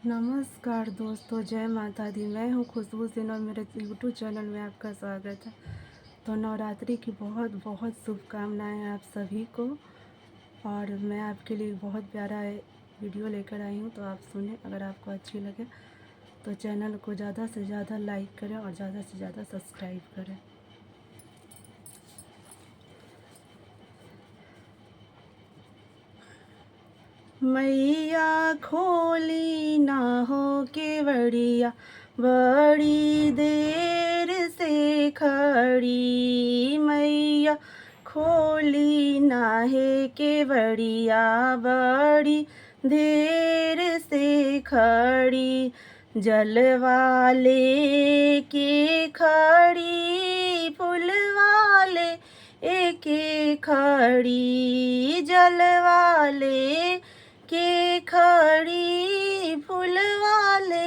नमस्कार दोस्तों, जय माता दी। मैं हूँ खुशबू सिंह और मेरे यूट्यूब चैनल में आपका स्वागत है। तो नवरात्रि की बहुत बहुत शुभकामनाएं आप सभी को। और मैं आपके लिए बहुत प्यारा वीडियो लेकर आई हूँ, तो आप सुने। अगर आपको अच्छी लगे तो चैनल को ज़्यादा से ज़्यादा लाइक करें और ज़्यादा से ज़्यादा सब्सक्राइब करें। मैया खोली ना हो केवड़िया, बड़ी देर से खड़ी। मैया खोली ना है केवड़िया, बड़ी देर से खड़ी। जलवा लेके खड़ी, फूलवा लेके खड़ी। जलवा ले के खड़ी, फूलवाले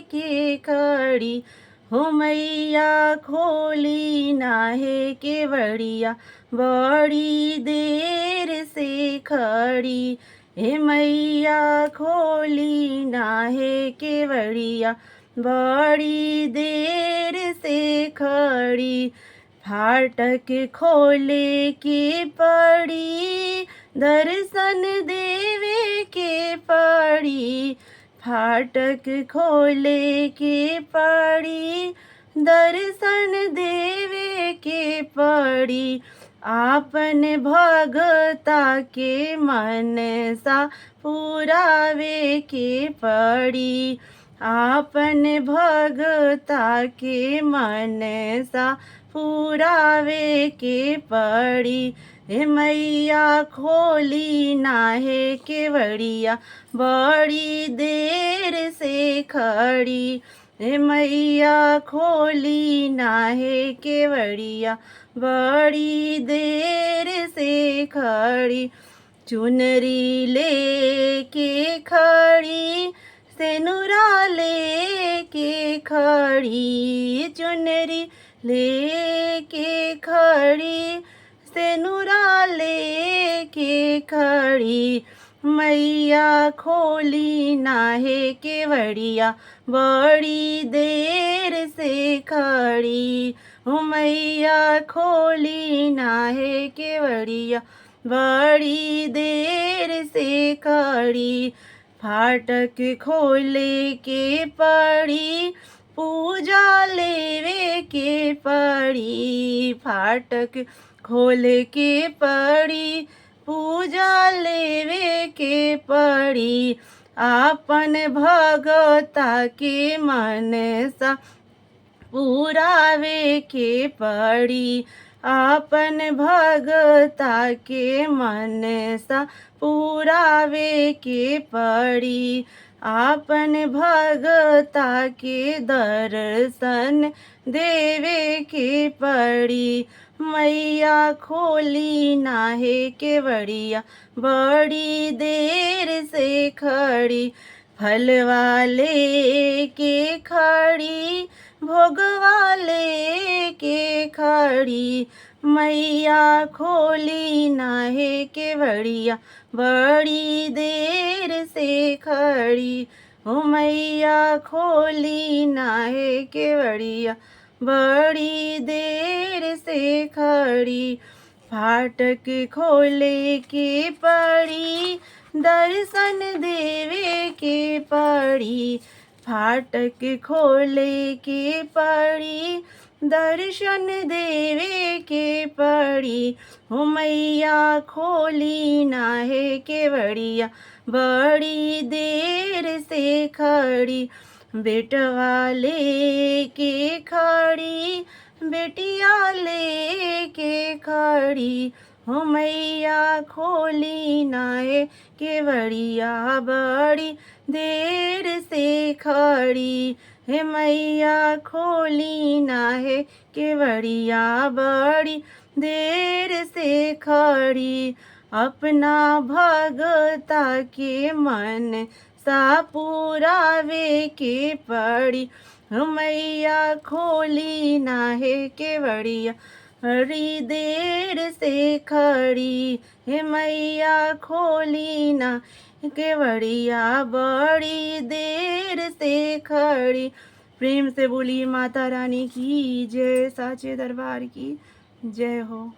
के खड़ी। हो मैया खोली ना है केवड़िया, बड़ी देर से खड़ी। हे मैया खोली ना है केवड़िया, बड़ी देर से खड़ी। फाटक खोले के पड़ी, दर्शन देवे के पड़ी। फाटक खोले के पड़ी, दर्शन देवे के पड़ी। आपन भगता के मन सा पुरावे के पड़ी। आपन भगता के मन सा पुरावे के पड़ी। हे मैया खोली ना है केवड़िया, बड़ी देर से खड़ी। हे मैया खोली ना है केवड़िया, बड़ी देर से खड़ी। चुनरी लेके खड़ी, सेनुरा लेके खड़ी। चुनरी लेके खड़ी, सेनुरा लेके खड़ी। मैया खोली ना है केवड़िया, बड़ी देर से खड़ी। हो मैया खोली ना है केवड़िया, बड़ी देर से खड़ी। फाटक खोले के पड़ी, पूजा लेवे के पड़ी। फाटक खोल के पड़ी, पूजा लेवे के पड़ी। आपन भगता के मन सा पुरावे के पड़ी। आपन भगता के मन सा पुरावे के पड़ी। आपन भगता के दर्शन देवे के पड़ी। मैया खोली ना है केवड़िया, बड़ी देर से खड़ी। फलवा लेके खड़ी, भोगवा लेके खड़ी। मैया खोली ना है केवड़िया, बड़ी देर से खड़ी। हो मैया खोली ना है केवड़िया, बड़ी देर से खड़ी। फाटक खोले के पड़ी, दर्शन देवे के पड़ी। फाटक खोले के पड़ी, दर्शन देवे के पड़ी। हो मैया खोली ना है केवड़िया, बड़ी देर से खड़ी। बेटवा लेके खड़ी, बेटिया लेके खड़ी। हो मैया खोली ना है केवड़िया, बड़ी देर से खड़ी। हे मैया खोली ना है केवड़िया, बड़ी देर से खड़ी। अपना भगता के मन सा पुरावे के पड़ी। मैया खोली ना है केवड़िया, बड़ी देर से खड़ी हे मैया खोली ना केवड़िया, बड़ी देर से खड़ी। प्रेम से बोलिए माता रानी की जय, साचे दरबार की जय हो।